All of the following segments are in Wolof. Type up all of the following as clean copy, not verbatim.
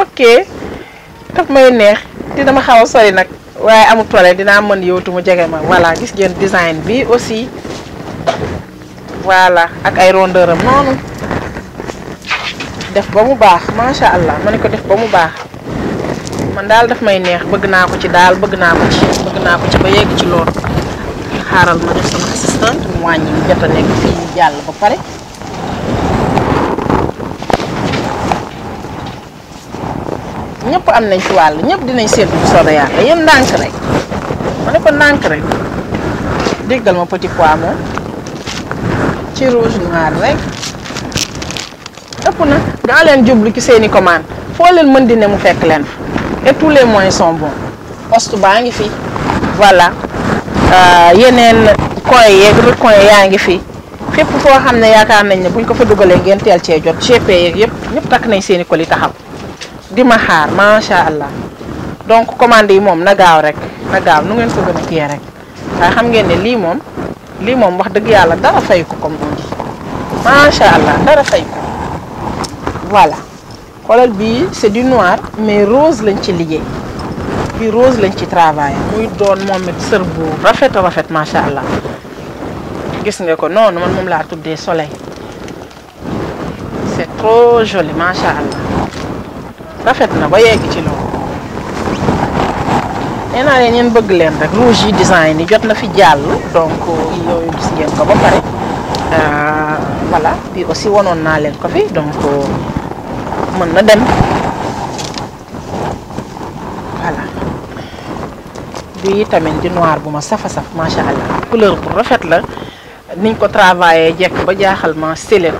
ok daf may neex dina ma xaw a sori nag waaye amul toile dinaa mën yowtu mu jege ma voilà gis ngeen design bi aussi voilà ak ay rondeur am noonu def ba mu baax macha allah ma ne ko def ba mu baax man daal daf may neex bëgg naa ko ci daal bëgg naa ko ci ba yegg ci loolu xaaral ma def sama assistant mu wàññi mu jot a nekk fii jàll ba pare ñëpp am nañ ci wàll ñëpp dinañ seetlu bu soobee yàlla yéen ndànk rek ma ne ko ndànk rek déggal ma petit pois moom ci rouge noir rek ëpp na gaa leen jublu ci seeni commande foo leen mën di ne mu fekk leen fa et tous les moyens sont bons poste baa ngi fi voilà yeneen coin yeeg recoin yaa ngi fi fépp foo xam ne yaakaar nañ ne buñ ko fa dugalee ngeen teel cee jot GP yeeg yëpp ñëpp takk nañ seeni colis taxaw di ma xaar macha allah donc commande yi moom na gaaw rek na gaaw nu ngeen ko gën a kii rek waaye xam ngeen ne lii moom wax dëgg yàlla dara fay ko comme on dit macha allah dara fay ko voilà xoolal bii c'est du noir mais rose lañ ci liggéey bii rose lañ ci travaillé muy doon moom it sër bu rafet a rafet macha allah gis nga ko noonu man moom laa tuddee soleil c'est trop joli macha allah. rafet na ba yegg ci loolu nee naa leen yéen bëgg leen rek rouge yi design yi jot na fi jàll donc yooyu gis ngeen ko ba pare voilà puis aussi wanoon naa leen ko fi donc mën na dem voilà bii tamit di noir bu ma safa saf macha allah couleur bu rafet la niñ ko travaillé jekk ba jaaxal ma stylé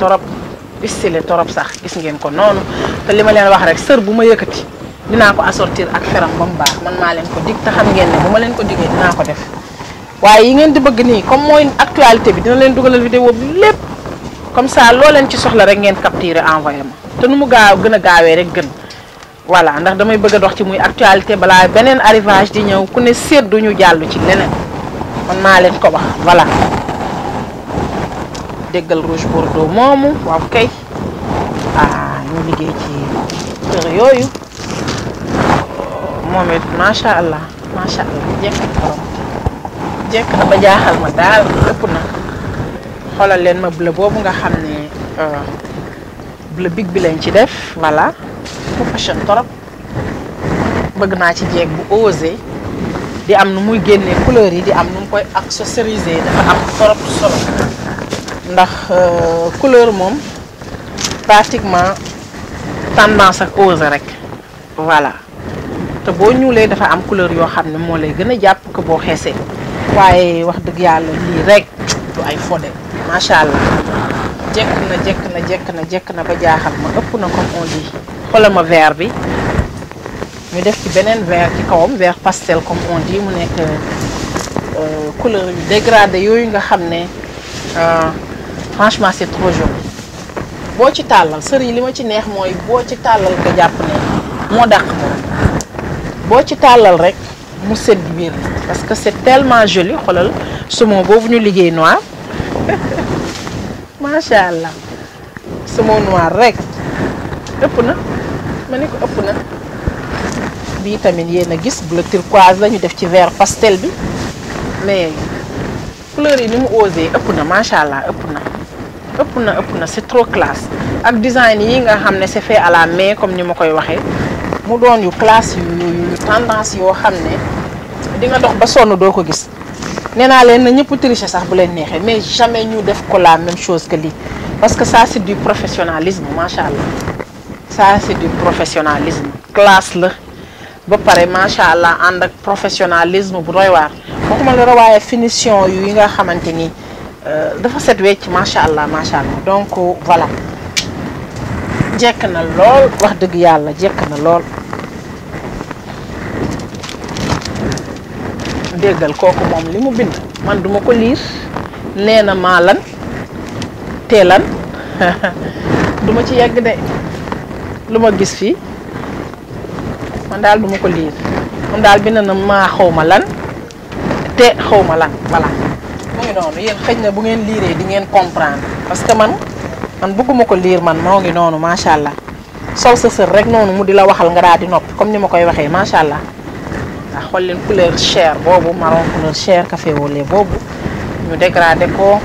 torop sax gis ngeen ko noonu te li ma leen wax rek sër bu ma yëkkati dinaa ko assortir ak feram ba mu baax man maa leen ko dig te xam ngeen ne bu ma leen ko digee dinaa ko def waaye yi ngeen di bëgg nii comme mooy actualité bi dina leen dugalal vidéo bi lépp comme ça loo leen ci soxla rek ngeen capturer envoyé ma te nu mu gën a gaawee rek gën voilà ndax damay bëgg a dox ci muy actualité balaa beneen arrivage di ñëw ku ne seddu ñu jàll ci leneen man maa leen ko wax voilà déggal rouge bordeaux moomu waaw kay ñu liggéey ci kër yooyu moom it macha allah jekk na ba jaaxal ma daal ëpp na xoolal leen ma bleu boobu nga xam ne bleu big bi lañ ci def voilà bu fashion torop bëgg naa ci jeeg bu osé di am nu muy génnee couleur yi di am nu mu koy accessoriser dafa am torop solo ndax couleur moom pratiquement tendance ak osé rek voilà te boo ñuulee dafa am couleur yoo xam ne moo lay gën a jàpp ko boo xeesee waaye wax dëgg yàlla lii rek du ay fodé macha allah jekk na ba jaaxal ma ëpp na comme on dit xoolal ma vert bi ñu def ci beneen vert ci kawam vert pastel comme on dit mu nekk couleur yu dégradé yooyu nga xam ne franchement c'est trop joli boo ci tàllal sër yi li ma ci neex mooy boo ci tàllal nga jàpp ne moo dàq moom boo ci tàllal rek mu sedd biir parce que c'est tellement joli xoolal saumon boobu ñu liggéey noir macha allah saumon noir rek ëpp na ma ne ko ëpp na bii tamit yéen a gis bleu turquoise la ñu def ci vert pastel bi mais couleur yi ni mu osé ëpp na macha allah ëpp na c'est trop classe ak design yi nga xam ne c'est fait à la main comme ni ma koy waxee mu doon yu classe yu tendance yoo xam ne di nga dox ba sonn doo ko gis nee naa leen na ñëpp tricher sax bu leen neexee mais jamais ñu def ko la même chose que lii parce que ça c'est du professionnalisme macha allah ça c'est du professionnalisme classe la ba pare macha allah ànd ak professionnalisme bu doy waar waxuma la waaye finition yu yi nga xamante ni dafa set wecc macha allah donc voilà jekk na lool wax dëgg yàlla jekk na lool déggal kooku moom li mu bind man duma ko liir nee na maa lan teelan duma ci yegg de lu ma gis fii man daal duma ko liir moom daal bind na maa xawma lan te xawma lan voilà mu ngi noonu yéen xëj na bu ngeen liiree di ngeen comprendre parce que man bëgguma ko liir man moo ngi noonu macha allah sol sa sër rek noonu mu di la waxal nga daal di noppi comme ni ma koy waxee macha allah. waaw xool leen couleur chair boobu marron couleur chair café au lait boobu ñu dégradé ko.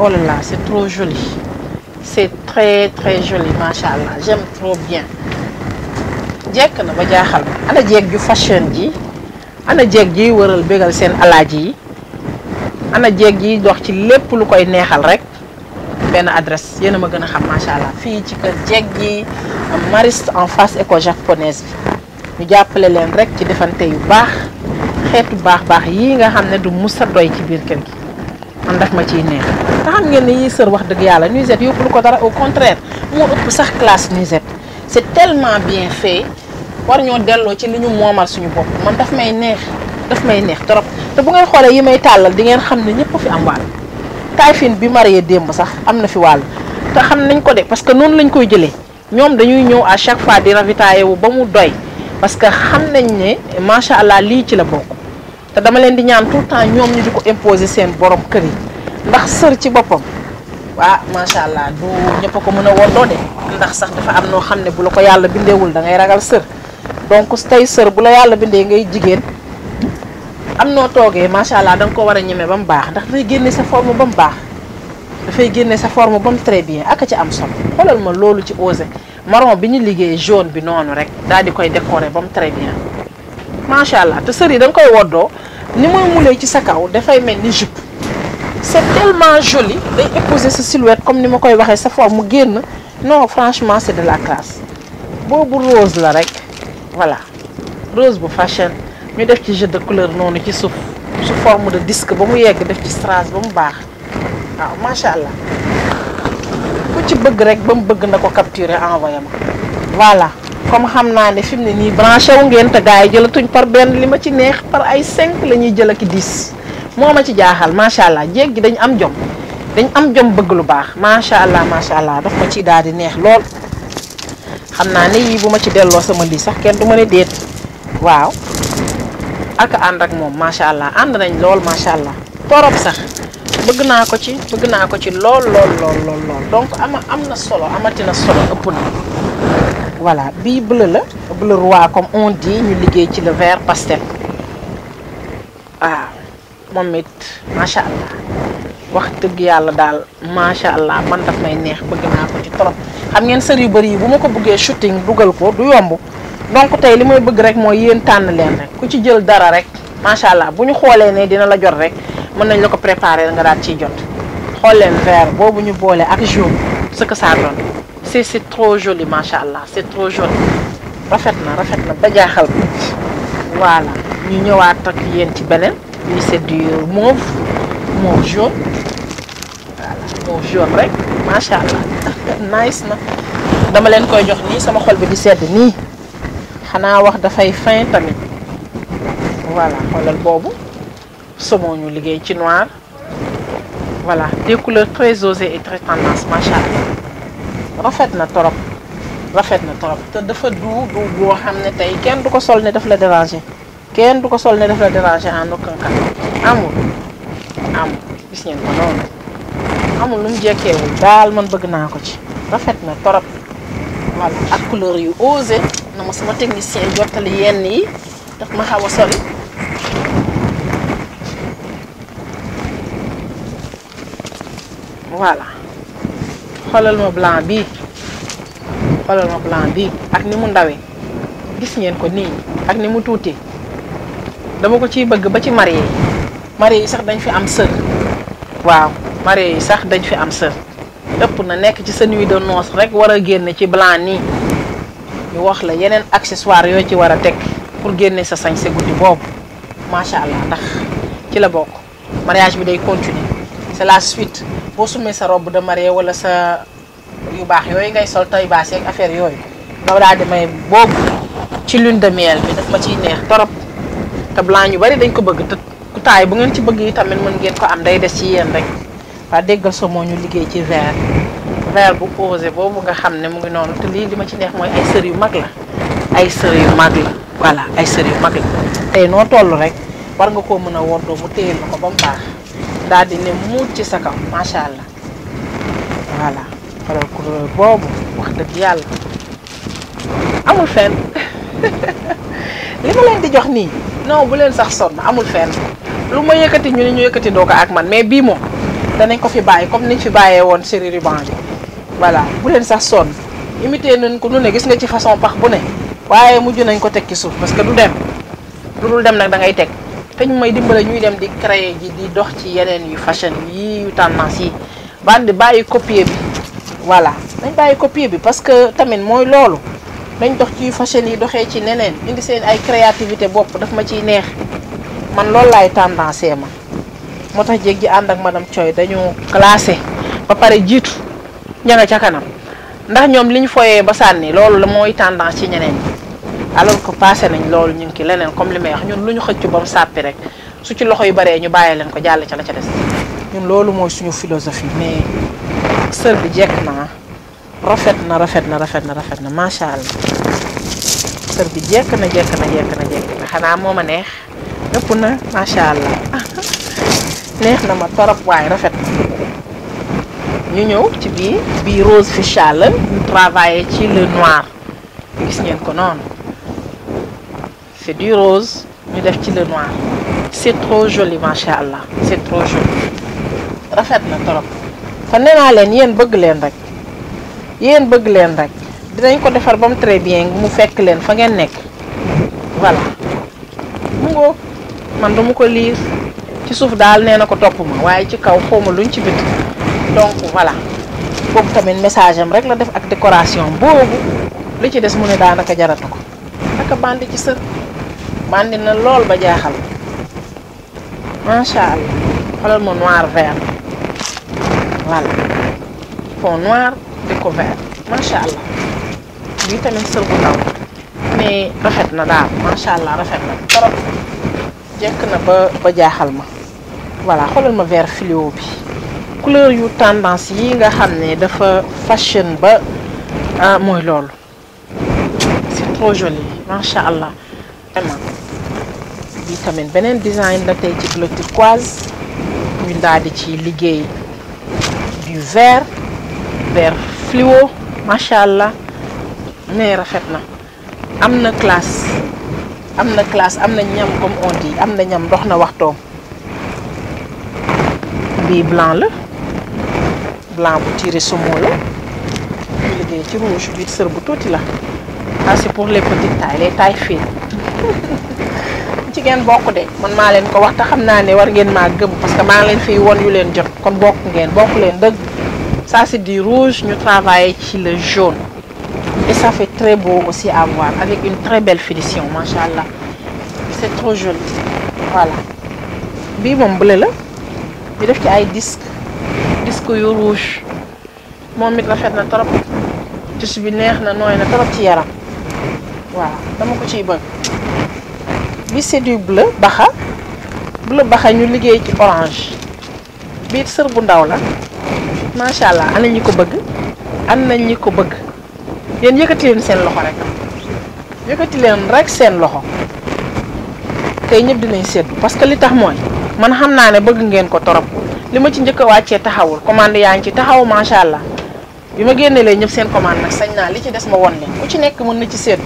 Oh là là, c'est trop joli. C'est très très joli macha allah j'aime trop bien. jekk na ba jaaxal ma ana jeeg ju fashion ji ana jeeg ji wëral bégal seen alaaji yi ana jeeg ji dox ci lépp lu koy neexal rek benn adresse yéen a ma gën a xam macha allah fii ci kër jeeg ji Mariste en face école japonaise bi ñu jàppale leen rek ci defante yu baax xeetu baax yii nga xam ne du musa doy ci biir kër gi man daf ma ciy neex te xam ngeen ne yii sër wax dëgg yàlla nuisette yóbbu lu ko dara au contraire moo ëpp sax classe nuisette c'est tellement bien fait war ñoo delloo ci li ñu moomal suñu bopp man daf may neex trop te bu ngeen xoolee yi may tàllal di ngeen xam ne ñëpp fi am wàll Taïfin bi marié démb sax am na fi wàll te xam nañ ko de parce que noonu lañ koy jëlee ñoom dañuy ñëw à chaque fois di ravitailler wu ba mu doy parce que xam nañ ne macha allah lii ci la bokk te dama leen di ñaan tout le temps ñoom ñu di ko imposer seen borom kër yi ndax sër ci boppam waa macha allah du ñëpp a ko mën a woddoo de ndax sax dafa am noo xam ne bu la ko yàlla bindeewul da ngay ragal sër donc tey sër bu la yàlla bindee ngay jigéen am noo toogee macha allah da nga ko war a ñeme ba mu baax ndax dafay génne sa forme ba mu baax dafay génne sa forme ba mu très bien ak ci am solo xoolal ma loolu ci osé marron bi ñu liggéey jaune bi noonu rek daal di koy décorer ba mu très bien macha allah te sër yi da nga koy woddoo ni muy mulee ci sa kaw dafay mel ni jupe c'est tellement joli day épouser sa silhouette comme ni ma koy waxee sa forme mu génn non franchement c'est de la classe boobu rose la rek voilà rose bu fashion ñu def ci jeu de couleur noonu ci suuf su forme de disque ba mu yegg def ci strass ba mu baax waaw macha allah ku ci bëgg rek ba mu bëgg na ko capturer envoyé ma voilà comme xam naa ne fi mu ne nii branché wu ngeen te gars yi jëlatuñ par benn li ma ci neex par ay 5 la ñuy jël ak 10 moo ma ci jaaxal macha allah jéeg gi dañ am jom bëgg lu baax macha allah daf ma ci daal di neex lool. xam naa ne yii bu ma ci delloo sama lii sax kenn du ma ne déet waaw ak ànd ak moom macha allah ànd nañ lool macha allah torop sax bëgg naa ko ci lool donc am na solo amati na solo ëpp na. voilà bii bleu roi comme on dit ñu liggéey ci le vert pastel waaw moom it macha allah wax dëgg yàlla daal macha allah man daf may neex bëgg naa ko ci trop. xam ngeen sër yu bëri yi bu ma ko bëggee shooting dugal ko du yomb donc tey li may bëgg rek mooy yéen tànn leen rek ku ci jël dara rek macha allah bu ñu xoolee ne dina la jot rek mën nañ la ko préparer nga daal ciy jot. xool leen vert boobu ñu boole ak jaune ce que ça donne c'est trop joli macha allah c'est trop joli rafet na ba jaaxal ko voilà ñu ñëwaat ak yéen ci beneen lii c'est du mauve jaune voilà mauve jaune rek macha allah nice na dama leen koy jox nii sama xol bi di sedd nii xanaa wax dafay fin tamit voilà xoolal boobu saumon ñu liggéey ci noir voilà des couleurs très osées et très tendance macha allah rafet na torop te dafa du boo xam ne tey kenn du ko sol ne daf la déranger en aucun cas amul gis ngeen ko noonu amul lu mu jekkeewul daal man bëgg naa ko ci rafet na torop voilà ak couleur yu osé na ma sama technicien jottali yenn yi daf ma xaw a sori voilà xoolal ma blanc bi ak ni mu ndawee gis ngeen ko nii ak ni mu tuuti dama ko ciy bëgg ba ci marié yi sax dañ fi am sër waaw marié yi sax dañ fi am sër ëpp na nekk ci sa nuit de noces rek war a génne ci blanc nii ñu wax la yeneen accessoire yoo ci war a teg pour génne sa sañse guddi boobu macha allah ndax ci la bokk mariage bi day continuer c'est la suite boo sumee sa robe de mariée wala sa yu baax yooyu ngay sol tay baas ak affaire yooyu nga daal di may boobu ci lune de miel bi daf ma ciy neex torop te blanc ñu bari dañ ko bëgg te ku taay bu ngeen ci bëgg yi tamit mën ngeen ko am day des ci yéen rek waa déggal so moo ñu liggéey ci vert bu osé boobu nga xam ne mu ngi noonu te lii li ma ci neex mooy ay sër yu mag la voilà ay sër yu mag la tey noo toll rek war nga koo mën a woddoo mu téyel na ko ba mu baax daal di ne muut ci sa kaw macha allah voilà xoolal couleur boobu wax dëgg yàlla amul fenn li ma leen di jox nii non bu leen sax sonn amul fenn lu ma yëkkati ñu ne ñu yëkkati doo ko ak man mais bii moom danañ ko fi bàyyi comme niñ fi bàyyee woon série ruban bi voilà bu leen sax sonn imité nañ ko nu ne gis nga ci façon pax bu ne waaye mujj nañ ko teg ci suuf parce que du dem lu dul dem nag da ngay teg te ñu may dimbale ñuy dem di créer ji di dox ci yeneen yu fashion yi yu tendance yi bandi bàyyi copier bi voilà dañ bàyyi copier bi parce que tamit mooy loolu dañ dox ci yu fashion yi doxee ci neneen indi seen ay créativité bopp daf ma ciy neex man loolu laay tendance ma moo tax jéeg ji ànd ak madame Thioye dañu classé ba pare jiitu ña nga ca kanam ndax ñoom li ñu foyee ba sànni loolu la mooy tendance ci ñeneen ñi alors que passé nañ loolu ñu ngi ki leneen comme li may wax ñun lu ñu xëcc ba mu sàppi rek su ci loxo yu baree ñu bàyyi leen ko jàll ca la ca des ñun loolu mooy suñu philosophie mais sër bi jekk na rafet na macha allah sër bi jekk na xanaa moo ma neex ëpp na macha allah neex na ma torop waaye rafet na ñu ñëw ci bii rose fuchsia la ñu travaillé ci le noir gis ngeen ko noonu c'est du rose ñu def ci le noir c'est trop joli macha allah c'est trop joli rafet na torop kon nee naa leen yéen bëgg leen rek dinañ ko defar ba mu très bien mu fekk leen fa ngeen nekk voilà mu ngoo man dama ko liir ci suuf daal nee na ko topp ma waaye ci kaw xawma luñ ci bind donc voilà boobu tamit message am rek la def ak décoration boobu li ci des mu ne daanaka jaratu ko naka bandi ci sër bandi na lool ba jaaxal macha allah xoolal ma noir vert voilà fond noir déco vert macha allah bii tamit sër bu ndaw mais rafet na daal macha allah rafet na trop jekk na ba jaaxal ma voilà xoolal ma vert fluo bi couleur yu tendance yi nga xam ne dafa fashion ba mooy loolu c'est trop joli macha allah vraiment bii tamit beneen design la tey ci bleu turquoise ñu daal di ci liggéey du vert fluo macha allah mais rafet na am na classe am na ñam comme on dit am na ñam dox na waxtoom bii blanc bu tiré saumon la ñu liggéey ci rouge bi sër bu tuuti la c'est pour les petites tailles les tailles fines ci ngeen bokk de man maa leen ko wax te xam naa ne war ngeen maa gëm parce que maa ngi leen fii won yu leen jot kon bokk leen dëgg ça c'est du rouge ñu travailler ci le jaune et ça fait très beau aussi à voir avec une très belle finition macha allah c'est trop joli voilà bii moom bleu la ñu def ci ay disque yu rouge moom it rafet na trop tissu bi neex na nooy na trop ci yaram waaw dama ko ciy bëgg bi c'est du bleu baxa ñu liggéey ci orange bii sër bu ndaw la macha allah ana ñi ko bëgg yéen yëkkati leen seen loxo tey ñëpp dinañ seddu parce que li tax mooy man xam naa ne bëgg ngeen ko torop li ma ci njëkk a wàccee taxawul commande yaa ngi ci taxaw macha allah bi ma génnelee ñëpp seen commande nag sañ naa li ci des ma won leen ku ci nekk mën na ci seddu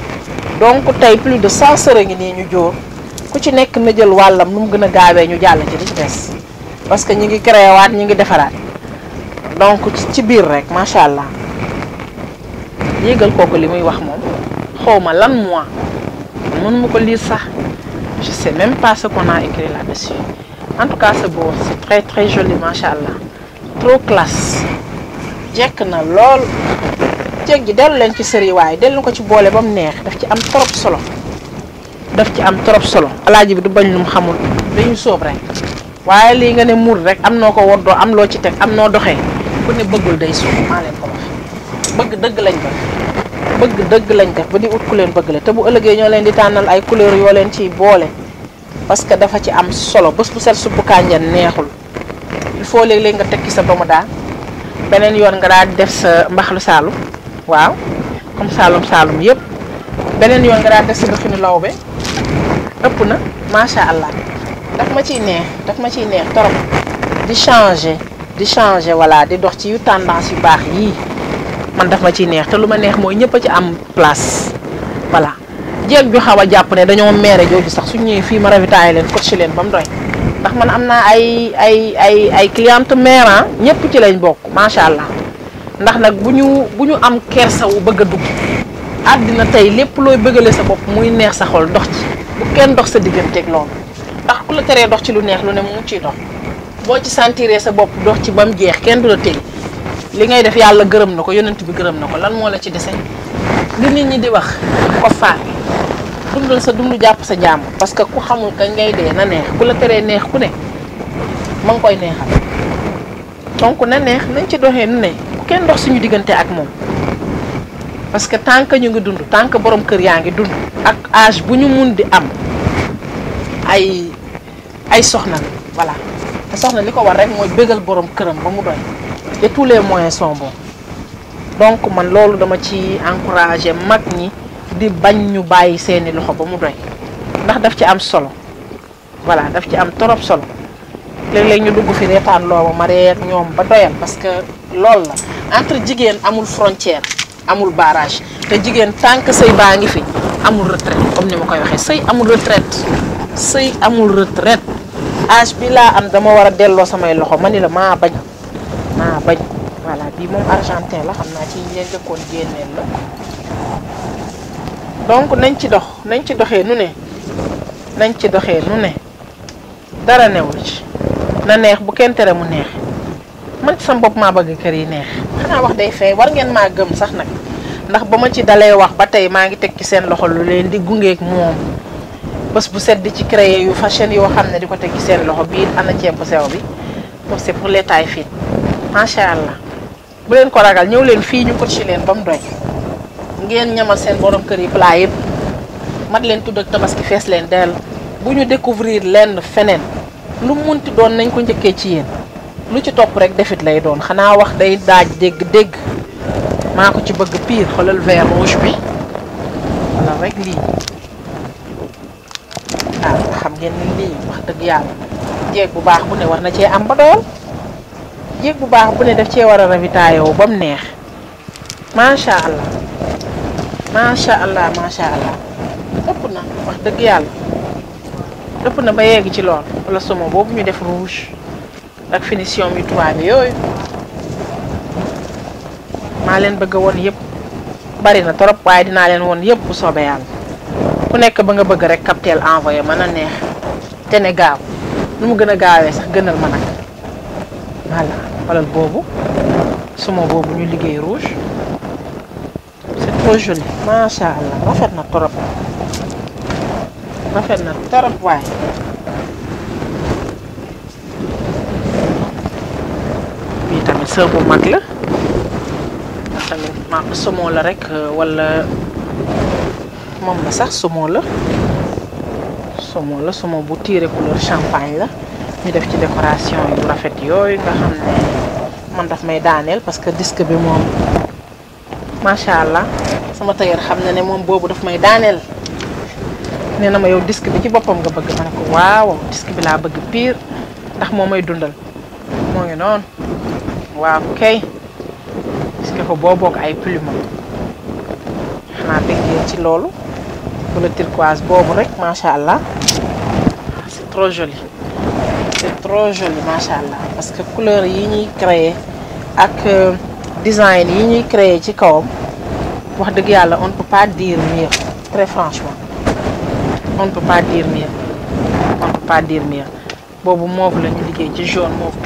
donc tey plus de 100 sër ngi nii ñu jóor ku ci nekk na jël wàllam nu mu gën a gaawee ñu jàll ci li ci des parce que ñi ngi créé waat ñi ngi defaraat donc ci biir rek macha allah yéegal kooku li muy wax moom xawma lan mois mënuma ko lire sax je sais même pas ce qu'on a écrit là-dessus en tout cas c'est beau c'est très très joli macha allah trop classe jekk na lool jéeg ji dellu leen ci sëri waaye dellu ko ci boole ba mu neex daf ci am trop solo alaaji bi du bañ lu mu xamul dañu sóob rek waaye lii nga ne mur rek am noo ko woddoo am loo ci teg am noo doxee ku ne bëggul day sóob maa leen ko wax bëgg dëgg lañ def ba di ut ku leen bëgg la te bu ëllëgee ñoo leen di tànnal ay couleur yoo leen ciy boole parce que dafa ci am solo bés bu set suppu kànja neexul il faut léeg-léeg nga tekki sa doomu daal beneen yoon nga daal di def sa mbaxalu saalum waaw comme saalum yëpp beneen yoon nga daal di def sa dëxinu lawbe ëpp na macha allah daf ma ciy neex torop di changer voilà di dox ci yu tendance yu baax yii man daf ma ciy neex te lu ma neex mooy ñëpp a ci am place voilà. jéeg ju xaw a jàpp ne dañoo meere jooju sax su ñëwee fii ma ravitaillé leen coach leen ba mu doy ndax man am naa ay cliente mère ñëpp ci lañ bokk macha allah ndax nag bu ñu am kersa wu bëgg a dugg àddina tey lépp looy bëggale sa bopp muy neex sa xol dox ci bu kenn dox sa digganteeg loolu ndax ku la teree dox ci lu neex lu ne mu ciy dox boo ci sentiree sa bopp dox ci ba mu jeex kenn du la téye li ngay def yàlla gërëm na ko yonent bi gërëm na ko lan moo la ci dese li nit ñi di wax ko faat dundal sa dund jàpp sa jàmm parce que ku xamul kañ ngay dee na neex ku la teree neex ku ne ma ngi koy neexal donc na neex nañ ci doxee nu ne bu kenn dox suñu diggante ak moom parce que tant que ñu ngi dund tant que borom kër yaa ngi dund ak âge bu ñu mun di am ay soxna voilà te soxna li ko war rek mooy bégal borom këram ba mu doy et tous les moyens sont bons donc man loolu dama ci encourager mag ñi di bañ ñu bàyyi seeni loxo ba mu doy ndax daf ci am solo voilà daf ci am torop solo léeg-léeg ñu dugg fi reetaan loo ma ree ak ñoom ba doyal parce que loolu la entre jigéen amul frontière amul barrage te jigéen tant que sëy baa ngi fi amul retraite comme ni ma koy waxee sëy amul retraite âge bi laa am dama war a delloo samay loxo ma ni la maa bañ voilà bii moom argentin la xam naa ci leen jëkkoon génneel la donc nañ ci doxee nu ne dara newul ci na neex bu kenn tere mu neex man ci sama bopp maa bëgg kër yi neex xanaa wax day fay war ngeen maa gëm sax nag ndax ba ma ci dalee wax ba tey maa ngi teg ci seen loxo lu leen di gungeek moom bés bu set di ci créer yu fashion yoo xam ne di ko teg ci seen loxo bii ana ceeb bu sew bi donc c'est pour les tailles fines macha allah bu leen ko ragal ñëw leen fii ñu coach leen ba mu doy ngeen ñamal seen borom kër yi plat yëpp mat leen tudd ak tabaski fees leen dell bu ñu découvrir lenn feneen lu munti doon nañ ko njëkkee ci yéen lu ci topp rek defit lay doon xanaa wax day daaj dégg maa ko ci bëgg pire xoolal vert rouge bi wala rek lii waaw xam ngeen ni lii wax dëgg yàlla jéeg bu baax bu ne war na cee am ba doyal jéeg bu baax bu ne daf cee war a ravitaillé ba mu neex macha allah ëpp na wax dëgg yàlla ëpp na ba yegg ci lool wala somo boobu ñu def rouge ak finition mi tubaab bi yooyu maa leen bëgg woon yëpp bari na trop waaye dinaa leen woon yëpp bu soobee yàlla ku nekk ba nga bëgg rek captel envoyé mën a neex te ne gaaw nu mu gën a gaawee sax gënal ma nag voilà xoolal boobu somo boobu ñu liggéey rouge c'est trop joli macha allah rafet na trop waaye bii tamit sër bu mag la tamit maa somo la rek wala moom la sax somo bu tiré couleur champagne la ñu def ci décoration yu rafet yooyu nga xam ne man daf may daaneel parce que disque bi moom macha allah sama tailleur xam na ne moom boobu daf may daaneel nee na ma yow disque bi ci boppam nga bëgg ma ne ko waaw disque bi laa bëgg pire ndax moo may dundal moo ngi noonu waaw kay disque ko boo bokk ay plume xanaa bëggee ci loolu wala turquoise boobu rek macha allah c'est trop joli macha allah parce que couleur yi ñuy créer ak design yi ñuy créer ci kawam wax dëgg yàlla on ne peut pas dire mieux très franchement on ne peut pas dire mieux boobu mauve la ñu liggéey ci jaune mauve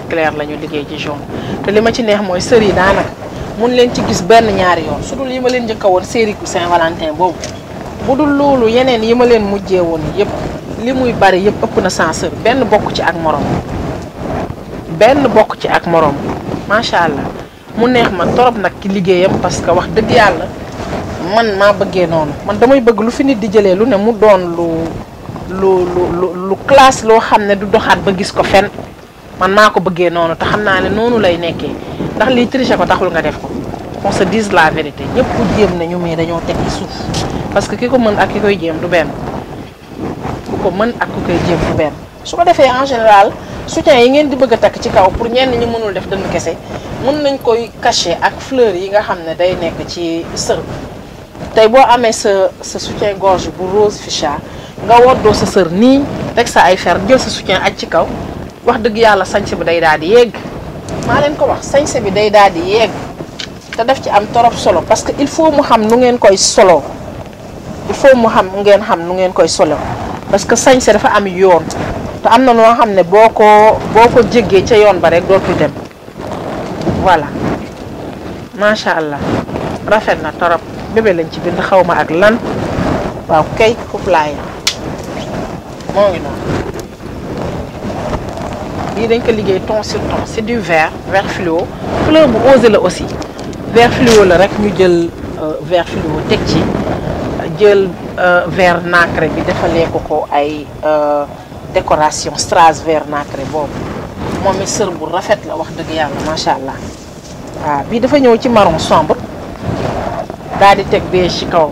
clair la ñu liggéey ci jaune te li ma ci neex mooy sër yi daanaka mun leen ci gis benn ñaari yoon su dul yi ma leen njëkk a woon série ku Saint-Valentin boobu bu dul loolu yeneen yi ma leen mujjee woon yëpp li muy bari yëpp ëpp na 100 sër benn bokk ci ak morom macha allah mu neex ma torop nag ki liggéeyam parce que wax dëgg yàlla man maa bëggee noonu man damay bëgg lu fi nit di jëlee lu ne mu doon lu classe loo xam ne du doxaat ba gis ko fenn man maa ko bëggee noonu te xam naa ne noonu lay nekkee ndax lii tricher ko taxul nga def ko on se dise la vérité ñëpp ku jéem nañu mais dañoo teg ci suuf parce que ki ko mën ak ki koy jéem du benn ku ko mën ak ku koy jéem du benn su ko defee en général soutien yi ngeen di bëgg a takk ci kaw pour ñenn ñi mënul def dënn kese mën nañ koy cacher ak fleur yi nga xam ne day nekk ci sër tey boo amee sa soutien gorge bu rose fuchsia nga woddoo sa sër nii teg sa ay fer jël sa soutien aj ci kaw wax dëgg yàlla sañse bi day daal di yegg maa leen ko wax sañse bi day daal di yegg te def ci am torop solo parce que il faut mu xam nu ngeen koy solo il faut mu xam ngeen xam nu ngeen koy solo parce que sañse dafa am yoon te am na noo xam ne boo ko jéggee ca yoon ba rek dootul dem voilà macha allah rafet na torop bébé lañ ci bind xaw ma ak lan waaw kay foofu laa yem moo ngi noonu lii dañ ko liggéey ton sur ton c'est du vert fluo fleur bu osé la aussi vert fluo la rek ñu jël vert fluo teg ci jël vert nacré bi defalee ko ay décoration strass vert nacré boobu moom it sër bu rafet la wax dëgg yàlla macha allah waaw bii dafa ñëw ci marron sombre daal di teg beige ci kaw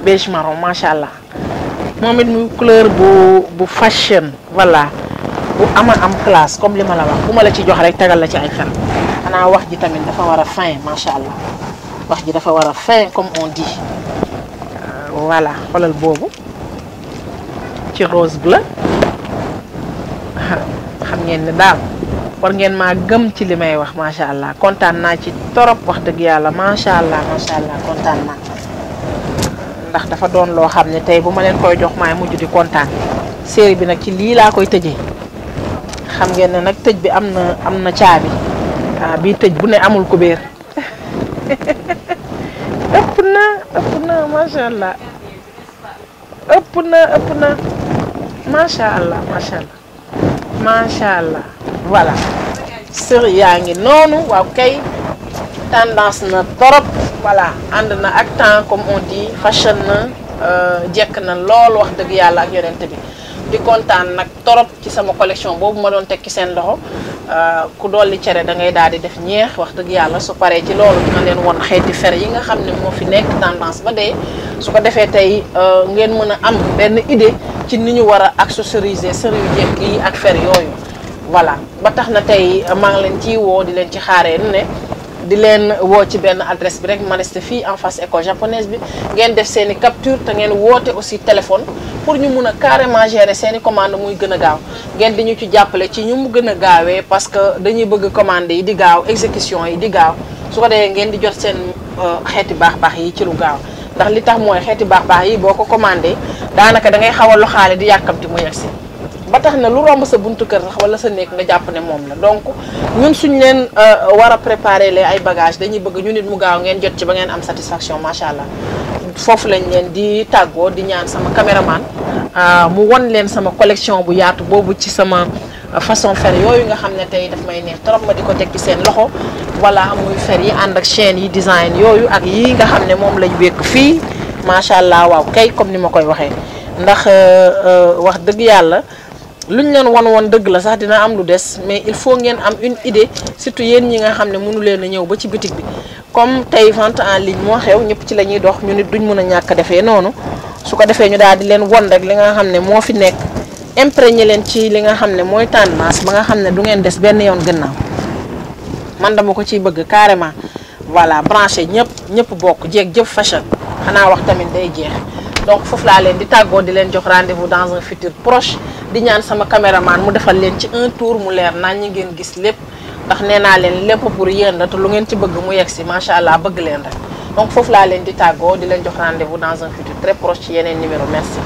beige marron macha allah moom it muy couleur bu fashion voilà bu am classe comme li ma la wax bu ma la ci jox rek tegal la ci ay fen xanaa wax ji tamit dafa war a fin macha allah wax ji dafa war a fin comme on dit voilà xoolal boobu ci rose bleu xam ngeen ne daal war ngeen maa gëm ci li may wax macha allah kontaan naa ci torop wax dëgg yàlla macha allah kontaan naa ndax dafa doon loo xam ne tey bu ma leen koy jox maay mujj di kontaan série bi nag ci lii laa koy tëjee xam ngeen ne nag tëj bi am na caabi bii tëj bu ne amul kubéer ëpp na macha allah ëpp na macha allah macha allah voilà sër yaa ngi noonu waaw kay tendance na torop voilà ànd na ak temps comme on dit fashion na jekk na lool wax dëgg yàlla ak yonent bi di kontaan nag torop ci sama collection boobu ma doon teg ci seen loxo ku dolli cere da ngay daal di def ñeex wax dëgg yàlla su paree ci loolu dina leen won xeeti fer yi nga xam ne moo fi nekk tendance ba dee su ko defee tey ngeen mën a am benn idée ci ni ñu war a accessoriser sër yu jekk yi ak fer yooyu voilà ba tax na tey maa ngi leen ciy woo di leen ci xaaree ne di leen woo ci benn adresse bi rek ma reste fii en face école japonaise bi ngeen def seen i capture te ngeen woote aussi téléphone pour ñu mun a carrément gérer seen i commande muy gën a gaaw ngeen di ñu ci jàppale ci ñu mu gën a gaawee parce que dañuy bëgg commande yi di gaaw exécution yi di gaaw su ko defee ngeen di jot seen xeeti baax yi ci lu gaaw ndax li tax mooy xeeti baax yi boo ko commandé daanaka da ngay xaw a loxaale di yàkkamti mu yegsi ba tax na lu romb sa buntu kër sax wala sa néeg nga jàpp ne moom la donc ñun suñ leen war a préparer les ay bagages dañuy bëgg ñu nit mu gaaw ngeen jot ci ba ngeen am satisfaction macha allah foofu lañ leen di tàggoo di ñaan sama caméraman mu won leen sama collection bu yaatu boobu ci sama façon fer yooyu nga xam ne tey daf may neex trop ma di ko teg ci seen loxo voilà muy fer yi ànd ak chaîne yi design yooyu ak yi nga xam ne moom lañ wékk fii macha allah waaw kay comme ni ma koy waxee ndax wax dëgg yàlla luñ leen won dëgg la sax dina am lu des mais il faut ngeen am une idée surtout yéen ñi nga xam ne mënu leen a ñëw ba ci boutique bi comme tey vente en ligne moo xew ñëpp ci la ñuy dox ñu nit duñ mën a ñàkk defee noonu su ko defee ñu daal di leen won rek li nga xam ne moo fi nekk imprégné leen ci li nga xam ne mooy tendance ba nga xam ne du ngeen des benn yoon gannaaw man dama ko ciy bëgg carrément voilà branché ñëpp bokk jeeg jëf fashion xanaa wax tamit day jeex donc foofu laa leen di tàggoo di leen jox rendez-vous dans un futur proche di ñaan sama caméraman mu defal leen ci un tour mu leer naan ñi ngeen gis lépp ndax nee naa leen lépp pour yéen la te lu ngeen ci bëgg mu yegg si macha allah bëgg leen rek donc foofu laa leen di tàggoo di leen jox rendez-vous dans un futur très proche ci yeneen numéro merci.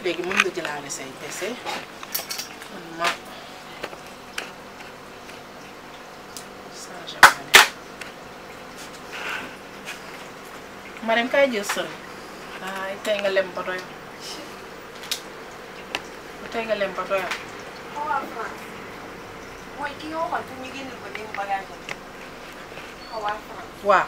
léegi mën nga jëlaale say PC man ma Marème kay jël sën ay tey nga lem ba doyal tey nga lem ba doyal mooy ki nga waxoon pour ñu génneel ko démb bagage am xaw a waaw